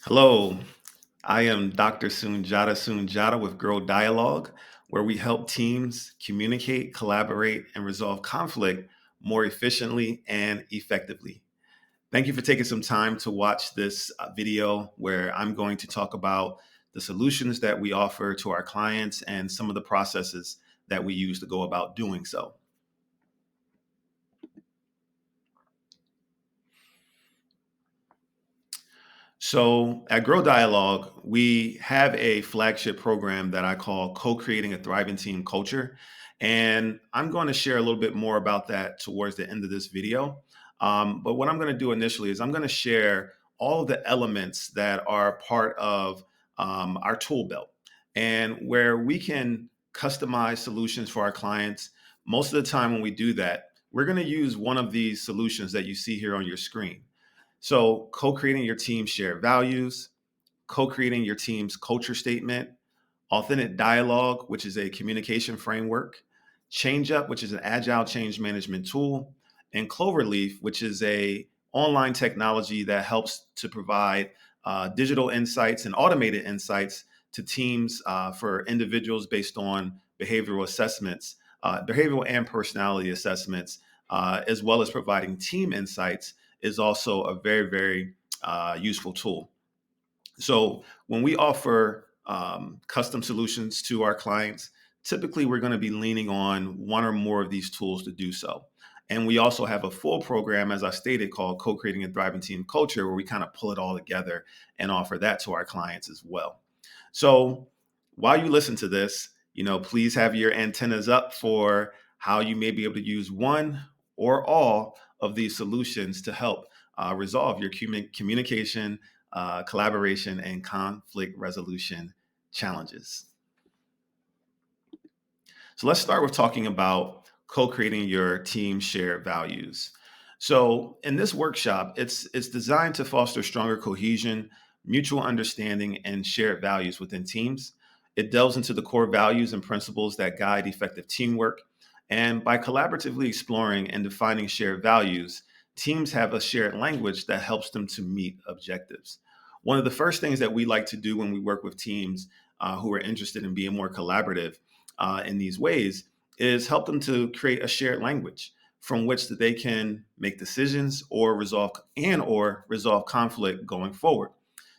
Hello, I am Dr. Sundiata Soon-Jahta with Grow Dialogue, where we help teams communicate, collaborate, and resolve conflict more efficiently and effectively. Thank you for taking some time to watch this video where I'm going to talk about the solutions that we offer to our clients and some of the processes that we use to go about doing so. So at Grow Dialogue, we have a flagship program that I call Co-Creating a Thriving Team Culture. And I'm going to share a little bit more about that towards the end of this video. But what I'm going to do initially is I'm going to share all of the elements that are part of our tool belt and where we can customize solutions for our clients. Most of the time when we do that, we're going to use one of these solutions that you see here on your screen. So, co creating your team's shared values, co creating your team's culture statement, authentic dialogue, which is a communication framework, change up, which is an agile change management tool, and Cloverleaf, which is a online technology that helps to provide digital insights and automated insights to teams for individuals based on behavioral assessments, behavioral and personality assessments, as well as providing team insights is also a very useful tool. So when we offer custom solutions to our clients, typically we're going to be leaning on one or more of these tools to do so. And we also have a full program, as I stated, called Co-Creating a Thriving Team Culture, where we kind of pull it all together and offer that to our clients as well. So while you listen to this, please have your antennas up for how you may be able to use one or all of these solutions to help resolve your communication, collaboration, and conflict resolution challenges. So let's start with talking about co-creating your team shared values. So in this workshop, it's designed to foster stronger cohesion, mutual understanding, and shared values within teams. It delves into the core values and principles that guide effective teamwork. And by collaboratively exploring and defining shared values, teams have a shared language that helps them to meet objectives. One of the first things that we like to do when we work with teams who are interested in being more collaborative in these ways is help them to create a shared language from which that they can make decisions or resolve conflict going forward.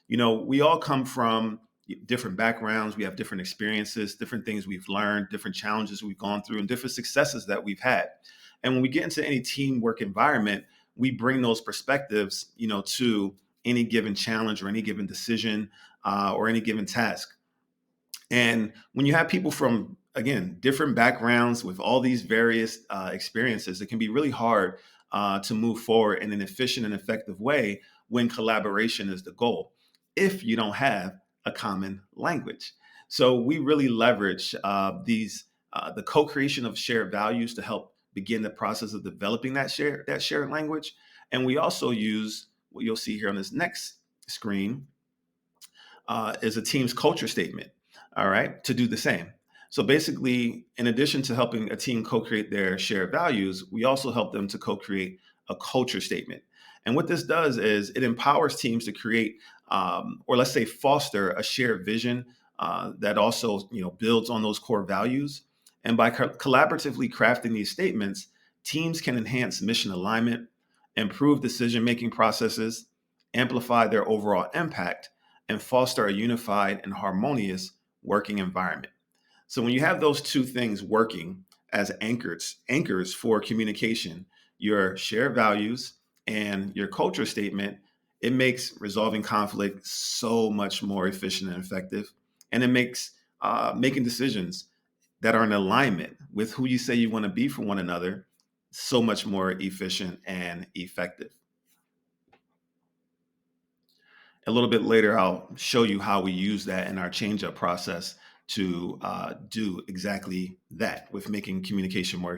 We all come from different backgrounds. We have different experiences, different things we've learned, different challenges we've gone through, and different successes that we've had. And when we get into any teamwork environment, we bring those perspectives, to any given challenge or any given decision or any given task. And when you have people from, again, different backgrounds with all these various experiences, it can be really hard to move forward in an efficient and effective way when collaboration is the goal, if you don't have a common language. So we really leverage the co-creation of shared values to help begin the process of developing that shared language. And we also use what you'll see here on this next screen is a team's culture statement, all right, to do the same. So basically, in addition to helping a team co-create their shared values, we also help them to co-create a culture statement. And what this does is it empowers teams to create, or let's say foster a shared vision that also, builds on those core values. And by collaboratively crafting these statements, teams can enhance mission alignment, improve decision-making processes, amplify their overall impact, and foster a unified and harmonious working environment. So when you have those two things working as anchors for communication, your shared values and your culture statement, it makes resolving conflict so much more efficient and effective. And it makes making decisions that are in alignment with who you say you want to be for one another so much more efficient and effective. A little bit later, I'll show you how we use that in our change up process to do exactly that with making communication more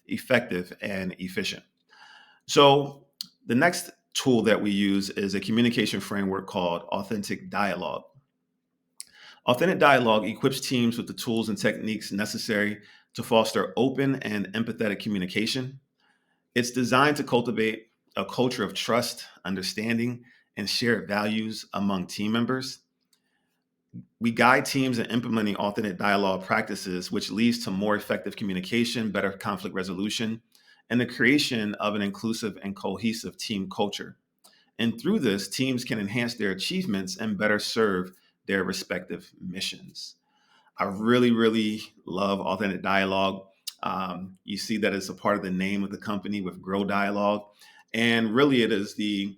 effective and efficient. So the next tool that we use is a communication framework called Authentic Dialogue. Authentic Dialogue equips teams with the tools and techniques necessary to foster open and empathetic communication. It's designed to cultivate a culture of trust, understanding, and shared values among team members. We guide teams in implementing authentic dialogue practices, which leads to more effective communication, better conflict resolution, and the creation of an inclusive and cohesive team culture. And through this, teams can enhance their achievements and better serve their respective missions. I really, really love authentic dialogue. You see that it's a part of the name of the company with Grow Dialogue. And really, it is the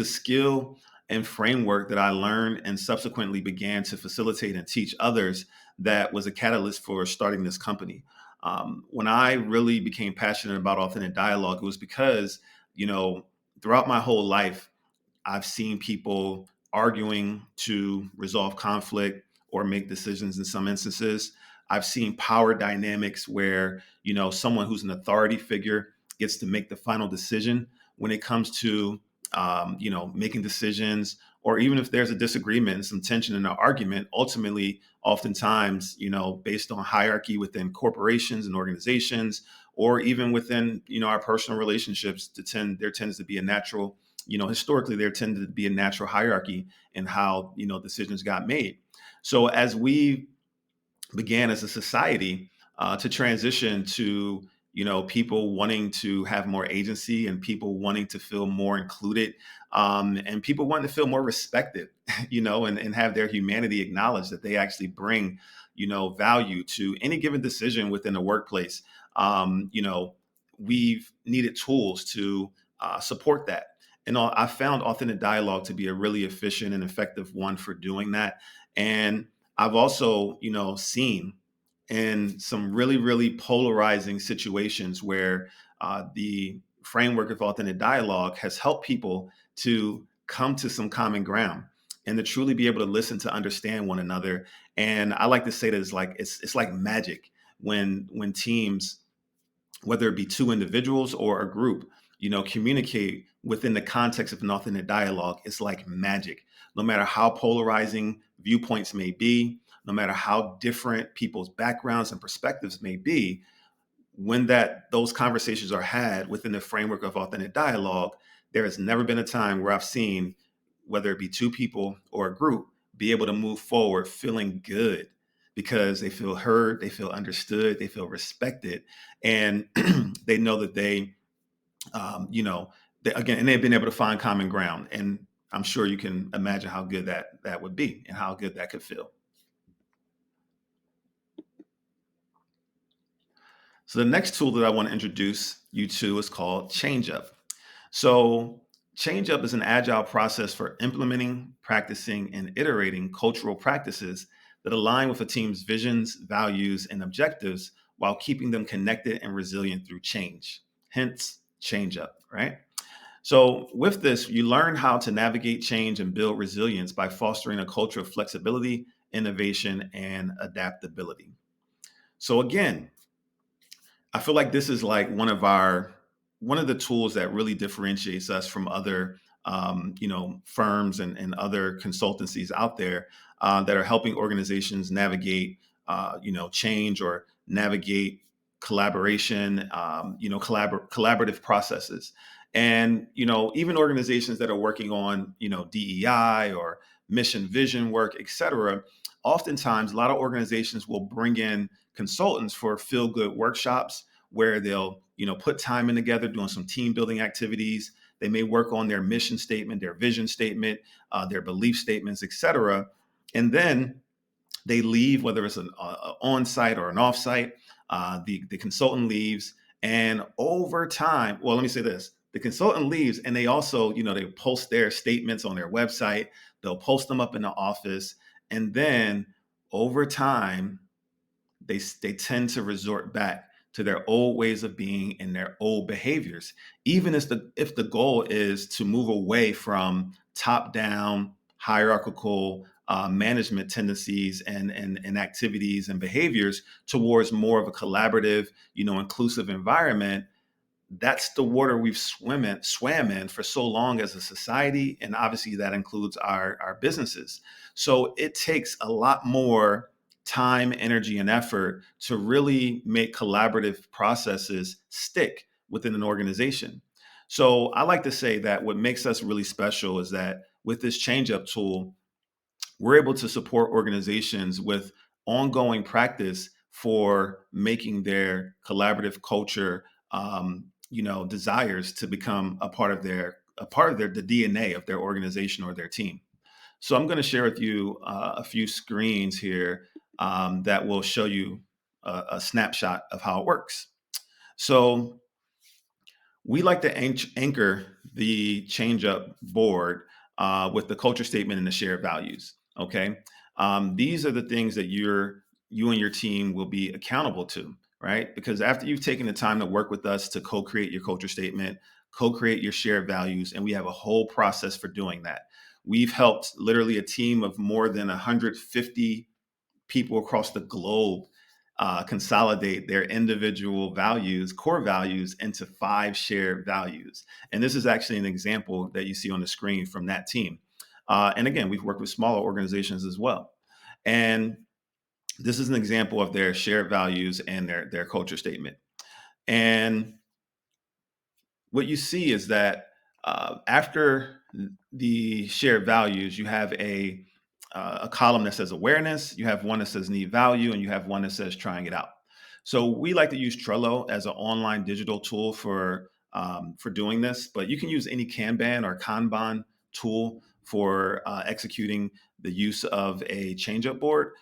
skill and framework that I learned and subsequently began to facilitate and teach others that was a catalyst for starting this company. When I really became passionate about authentic dialogue, it was because, you know, throughout my whole life, I've seen people arguing to resolve conflict or make decisions in some instances. I've seen power dynamics where, someone who's an authority figure gets to make the final decision when it comes to, making decisions, or even if there's a disagreement and some tension in an argument, ultimately, oftentimes, based on hierarchy within corporations and organizations, or even within, our personal relationships, there tends to be a natural, historically there tended to be a natural hierarchy in how, decisions got made. So as we began as a society to transition to, people wanting to have more agency and people wanting to feel more included, and people wanting to feel more respected, and have their humanity acknowledged, that they actually bring, value to any given decision within the workplace. We've needed tools to support that. And I found authentic dialogue to be a really efficient and effective one for doing that. And I've also, seen in some really, really polarizing situations where the framework of authentic dialogue has helped people to come to some common ground and to truly be able to listen, to understand one another. And I like to say that it's like magic when teams, whether it be two individuals or a group, communicate within the context of an authentic dialogue. It's like magic. No matter how polarizing viewpoints may be, no matter how different people's backgrounds and perspectives may be, when those conversations are had within the framework of authentic dialogue, there has never been a time where I've seen, whether it be two people or a group, be able to move forward feeling good because they feel heard, they feel understood, they feel respected, and they know that again, and they've been able to find common ground. And I'm sure you can imagine how good that would be and how good that could feel. So the next tool that I want to introduce you to is called ChangeUp. So ChangeUp is an agile process for implementing, practicing, and iterating cultural practices that align with a team's visions, values, and objectives while keeping them connected and resilient through change. Hence, ChangeUp, right? So with this, you learn how to navigate change and build resilience by fostering a culture of flexibility, innovation, and adaptability. So again, I feel like this is like one of the tools that really differentiates us from other firms and other consultancies out there that are helping organizations navigate change or navigate collaboration, collaborative processes. And even organizations that are working on DEI or mission vision work, et cetera. Oftentimes, a lot of organizations will bring in consultants for feel good workshops where they'll put time in together doing some team building activities. They may work on their mission statement, their vision statement, their belief statements, etc. And then they leave, whether it's an on-site or an off-site. The consultant leaves, and over time, well, let me say this: the consultant leaves, and they also, they post their statements on their website. They'll post them up in the office, and then over time, they tend to resort back to their old ways of being and their old behaviors, even if the goal is to move away from top down hierarchical management tendencies and activities and behaviors towards more of a collaborative, inclusive environment. That's the water we've swam in for so long as a society, and obviously that includes our businesses. So it takes a lot more time, energy, and effort to really make collaborative processes stick within an organization. So I like to say that what makes us really special is that with this change up tool, we're able to support organizations with ongoing practice for making their collaborative culture, desires to become a part of their the DNA of their organization or their team. So I'm going to share with you a few screens here that will show you a snapshot of how it works. So we like to anchor the change up board with the culture statement and the shared values. Okay. These are the things that you and your team will be accountable to, right? Because after you've taken the time to work with us to co-create your culture statement, co-create your shared values, and we have a whole process for doing that. We've helped literally a team of more than 150 people across the globe consolidate their individual values, core values, into 5 shared values. And this is actually an example that you see on the screen from that team. And again, we've worked with smaller organizations as well. And this is an example of their shared values and their culture statement. And what you see is that after the shared values, you have a column that says awareness, you have one that says need value, and you have one that says trying it out. So we like to use Trello as an online digital tool for doing this, but you can use any Kanban or Kanban tool for executing the use of a change up board.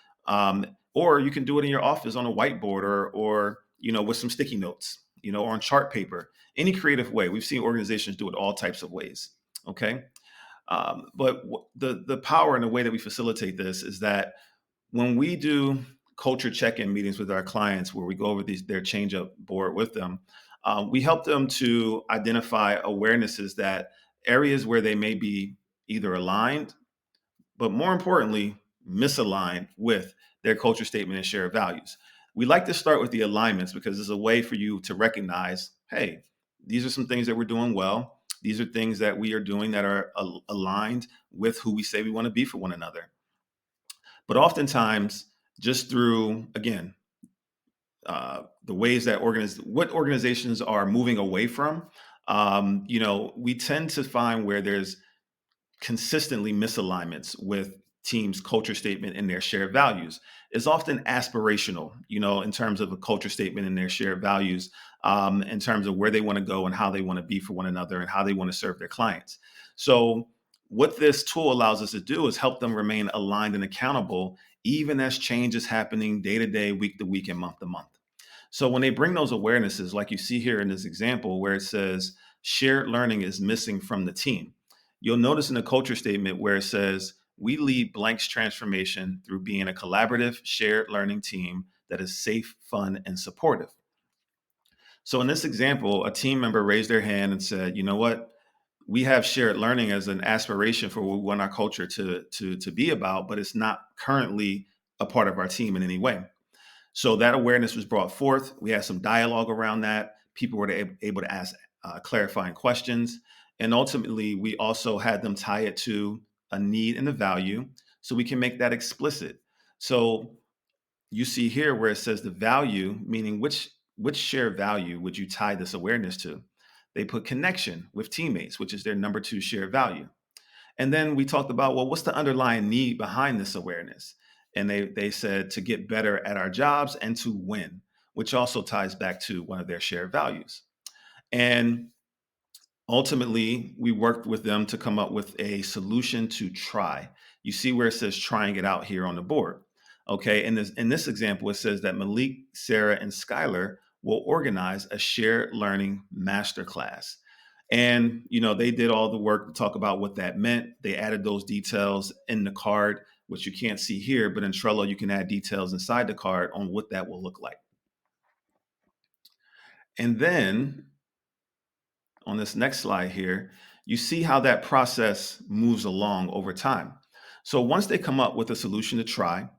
Or you can do it in your office on a whiteboard or with some sticky notes, or on chart paper, any creative way. We've seen organizations do it all types of ways. Okay. But the power and the way that we facilitate this is that when we do culture check-in meetings with our clients, where we go over their change-up board with them, we help them to identify awarenesses that areas where they may be either aligned, but more importantly, misaligned with their culture statement and shared values. We like to start with the alignments because it's a way for you to recognize, hey, these are some things that we're doing well. These are things that we are doing that are aligned with who we say we want to be for one another. But oftentimes, just through, again, the ways that what organizations are moving away from, we tend to find where there's consistently misalignments with teams' culture statement and their shared values is often aspirational, in terms of a culture statement and their shared values, in terms of where they want to go and how they want to be for one another and how they want to serve their clients. So, what this tool allows us to do is help them remain aligned and accountable, even as change is happening day to day, week to week, and month to month. So when they bring those awarenesses, like you see here in this example, where it says shared learning is missing from the team, you'll notice in the culture statement where it says, we lead Blank's transformation through being a collaborative, shared learning team that is safe, fun, and supportive. So in this example, a team member raised their hand and said, you know what? We have shared learning as an aspiration for what we want our culture to be about, but it's not currently a part of our team in any way. So that awareness was brought forth. We had some dialogue around that. People were able to ask clarifying questions. And ultimately, we also had them tie it to a need and a value so we can make that explicit. So you see here where it says the value, meaning which shared value would you tie this awareness to? They put connection with teammates, which is their number 2 shared value. And then we talked about, well, what's the underlying need behind this awareness? And they said to get better at our jobs and to win, which also ties back to one of their shared values. And ultimately, we worked with them to come up with a solution to try. You see where it says trying it out here on the board. Okay. In this example, it says that Malik, Sarah, and Skylar will organize a shared learning masterclass. And they did all the work to talk about what that meant. They added those details in the card, which you can't see here, but in Trello, you can add details inside the card on what that will look like. And then on this next slide here, you see how that process moves along over time. So once they come up with a solution to try,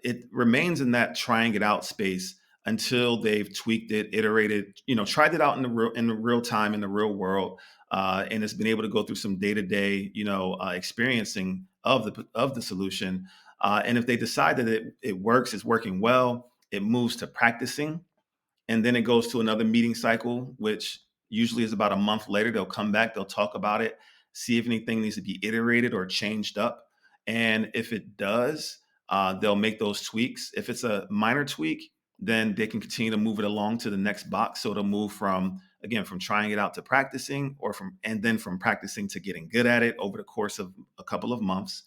it remains in that trying it out space until they've tweaked it, iterated, tried it out in the real time, in the real world, and it's been able to go through some day to day, experiencing of the solution. And if they decide that it works, it's working well, it moves to practicing, and then it goes to another meeting cycle, which usually is about a month later. They'll come back, they'll talk about it, see if anything needs to be iterated or changed up. And if it does, they'll make those tweaks. If it's a minor tweak, then they can continue to move it along to the next box. So it'll move from, again, from trying it out to practicing, or and then from practicing to getting good at it over the course of a couple of months.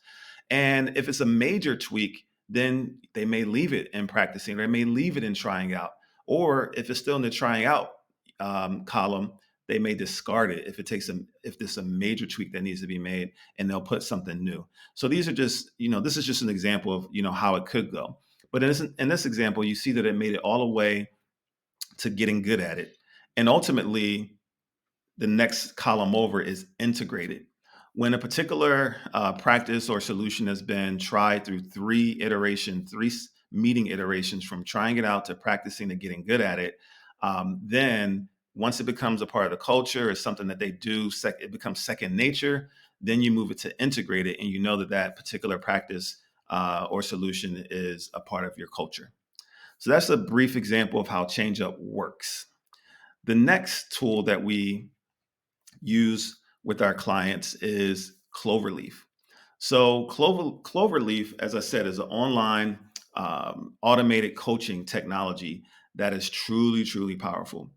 And if it's a major tweak, then they may leave it in practicing, or they may leave it in trying out. Or if it's still in the trying out column, they may discard it if there's a major tweak that needs to be made, and they'll put something new. So these are just, this is just an example of, how it could go. But in this example, you see that it made it all the way to getting good at it. And ultimately, the next column over is integrated. When a particular practice or solution has been tried through three meeting iterations, from trying it out to practicing to getting good at it, then once it becomes a part of the culture, it's something that they do, it becomes second nature, then you move it to integrated, and you know that that particular practice or solution is a part of your culture. So that's a brief example of how ChangeUp works. The next tool that we use with our clients is Cloverleaf. So Cloverleaf, as I said, is an online automated coaching technology that is truly, truly powerful.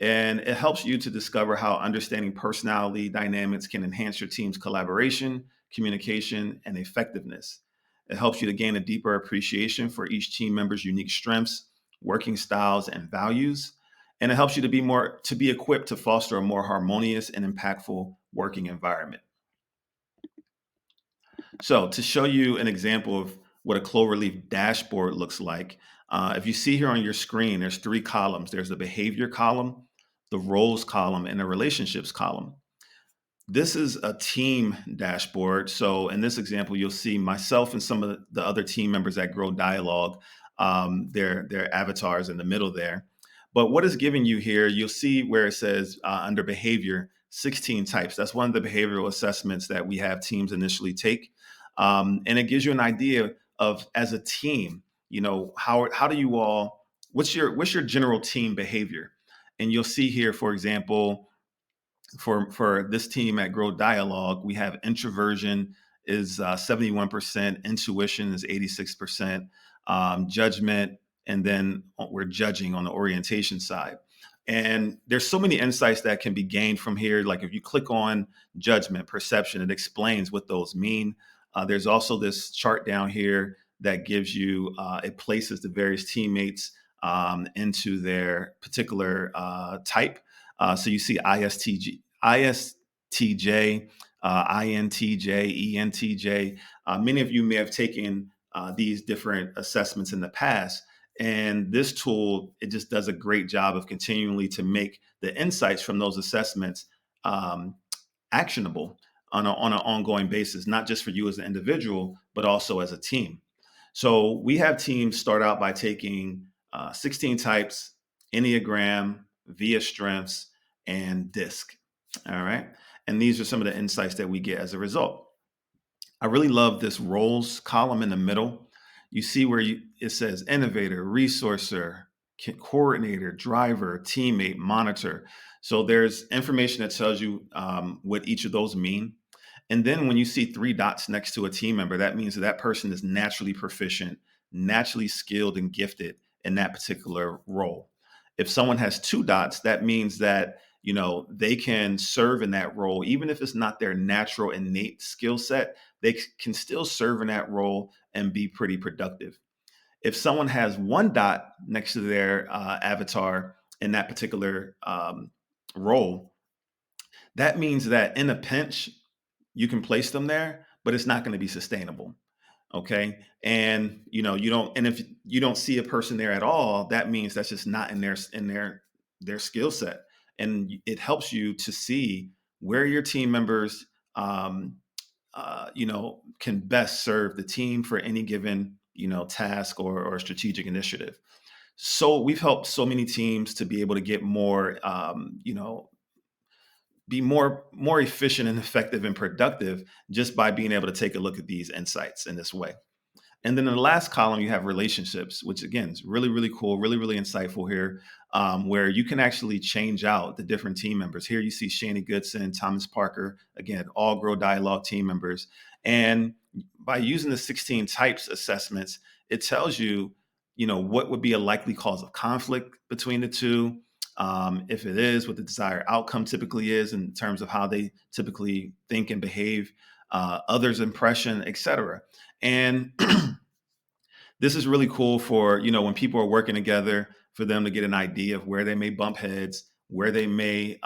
And it helps you to discover how understanding personality dynamics can enhance your team's collaboration, communication, and effectiveness. It helps you to gain a deeper appreciation for each team member's unique strengths, working styles, and values. And it helps you to be equipped to foster a more harmonious and impactful working environment. So to show you an example of what a Cloverleaf dashboard looks like, if you see here on your screen, there's three columns. There's the behavior column, the roles column, and the relationships column. This is a team dashboard. So in this example, you'll see myself and some of the other team members that Grow Dialogue, their avatars in the middle there. But what is giving you here, you'll see where it says under behavior, 16 types. That's one of the behavioral assessments that we have teams initially take. And it gives you an idea of, as a team, how do you all, what's your general team behavior? And you'll see here, for example, for this team at Grow Dialogue, we have introversion is 71%, intuition is 86%, judgment, and then we're judging on the orientation side. And there's so many insights that can be gained from here. Like if you click on judgment, perception, it explains what those mean. There's also this chart down here that gives you, it places the various teammates into their particular type. So you see ISTJ, INTJ, ENTJ. Many of you may have taken these different assessments in the past. And this tool, it just does a great job of continually to make the insights from those assessments actionable on an ongoing basis, not just for you as an individual, but also as a team. So we have teams start out by taking 16 types, Enneagram, via strengths, and DISC. All right. And these are some of the insights that we get as a result. I really love this roles column in the middle. You see where it says innovator, resourcer, coordinator, driver, teammate, monitor. So there's information that tells you what each of those mean. And then when you see three dots next to a team member, that means that person is naturally proficient, naturally skilled and gifted in that particular role. If someone has two dots, that means that they can serve in that role, even if it's not their natural innate skill set. They can still serve in that role and be pretty productive. If someone has one dot next to their avatar in that particular role, that means that in a pinch, you can place them there, but it's not going to be sustainable. Okay. And and if you don't see a person there at all, that means that's just not in their skill set. And it helps you to see where your team members can best serve the team for any given task or strategic initiative. So we've helped so many teams to be able to get more be more efficient and effective and productive just by being able to take a look at these insights in this way. And then in the last column, you have relationships, which again is really, really cool, really, really insightful here, where you can actually change out the different team members. Here you see Shani Goodson, Thomas Parker, again, all Grow Dialogue team members. And by using the 16 types assessments, it tells you, what would be a likely cause of conflict between the two. If it is, what the desired outcome typically is in terms of how they typically think and behave, others' impression, etc. And this is really cool for, when people are working together, for them to get an idea of where they may bump heads, where they may,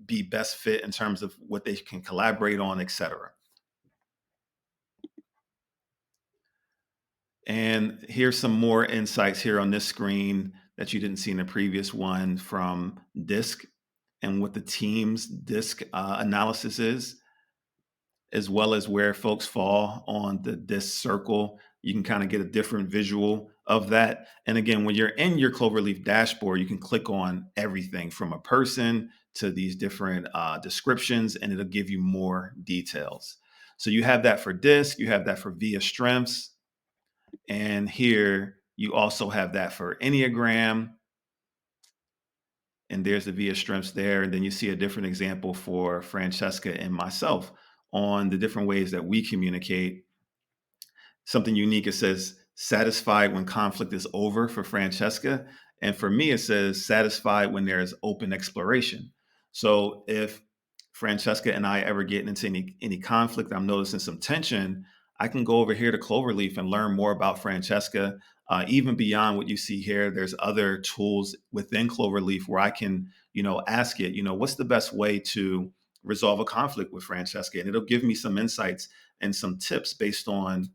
be best fit in terms of what they can collaborate on, etc. And here's some more insights here on this screen that you didn't see in the previous one from DISC and what the team's DISC analysis is, as well as where folks fall on the disc circle. You can kind of get a different visual of that. And again, when you're in your Cloverleaf dashboard, you can click on everything from a person to these different descriptions, and it'll give you more details. So you have that for disc, you have that for VIA strengths, and here you also have that for Enneagram, and there's the VIA strengths there. And then you see a different example for Francesca and myself on the different ways that we communicate. Something unique, it says satisfied when conflict is over for Francesca. And for me, it says satisfied when there's open exploration. So if Francesca and I ever get into any conflict, I'm noticing some tension, I can go over here to Cloverleaf and learn more about Francesca. Even beyond what you see here, there's other tools within Cloverleaf where I can, ask it, what's the best way to resolve a conflict with Francesca? And it'll give me some insights and some tips based on,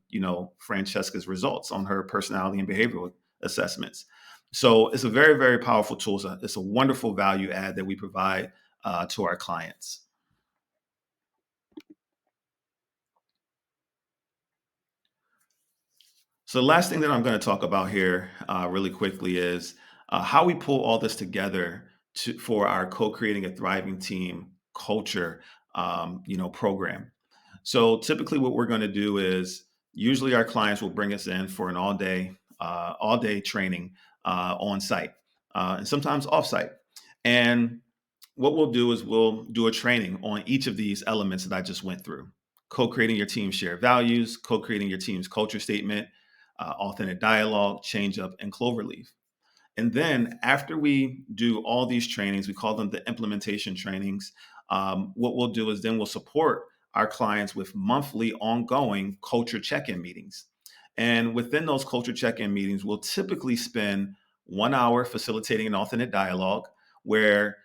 Francesca's results on her personality and behavioral assessments. So it's a very, very powerful tool. So it's a wonderful value add that we provide to our clients. So the last thing that I'm going to talk about here really quickly is how we pull all this together for our co-creating a thriving team culture, program. So typically, what we're going to do is usually our clients will bring us in for an all day training on site, and sometimes off site. And what we'll do is we'll do a training on each of these elements that I just went through: co-creating your team's shared values, co-creating your team's culture statement, authentic dialogue, change up, and cloverleaf. And then after we do all these trainings, we call them the implementation trainings. What we'll do is then we'll support our clients with monthly ongoing culture check-in meetings. And within those culture check-in meetings, we'll typically spend 1 hour facilitating an authentic dialogue where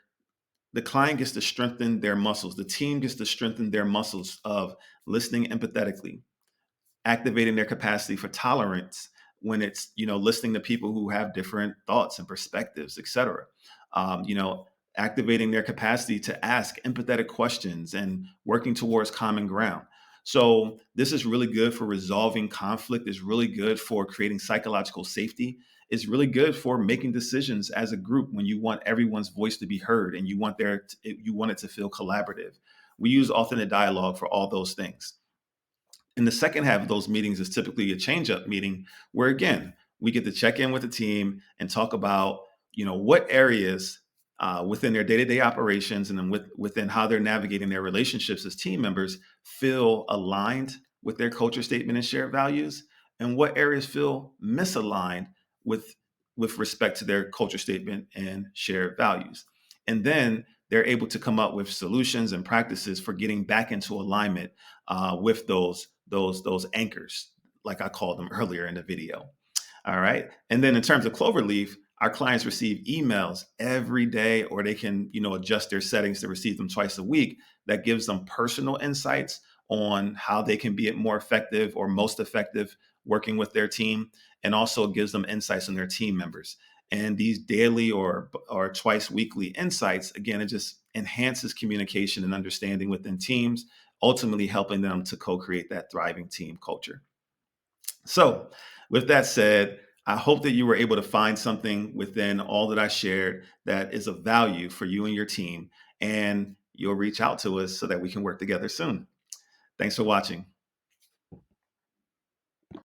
the client gets to strengthen their muscles. The team gets to strengthen their muscles of listening empathetically, activating their capacity for tolerance when it's, listening to people who have different thoughts and perspectives, et cetera. um, you know Activating their capacity to ask empathetic questions and working towards common ground. So this is really good for resolving conflict, is really good for creating psychological safety, is really good for making decisions as a group when you want everyone's voice to be heard and you want it to feel collaborative. We use authentic dialogue for all those things. And the second half of those meetings is typically a change up meeting where, again, we get to check in with the team and talk about, what areas within their day to day operations and then within how they're navigating their relationships as team members feel aligned with their culture statement and shared values, and what areas feel misaligned with respect to their culture statement and shared values. And then they're able to come up with solutions and practices for getting back into alignment with those anchors, like I called them earlier in the video. All right. And then in terms of Cloverleaf, our clients receive emails every day, or they can, adjust their settings to receive them twice a week. That gives them personal insights on how they can be more effective or most effective working with their team, and also gives them insights on their team members. And these daily or twice weekly insights, again, it just enhances communication and understanding within teams, ultimately helping them to co-create that thriving team culture. So, with that said, I hope that you were able to find something within all that I shared that is of value for you and your team, and you'll reach out to us so that we can work together soon. Thanks for watching.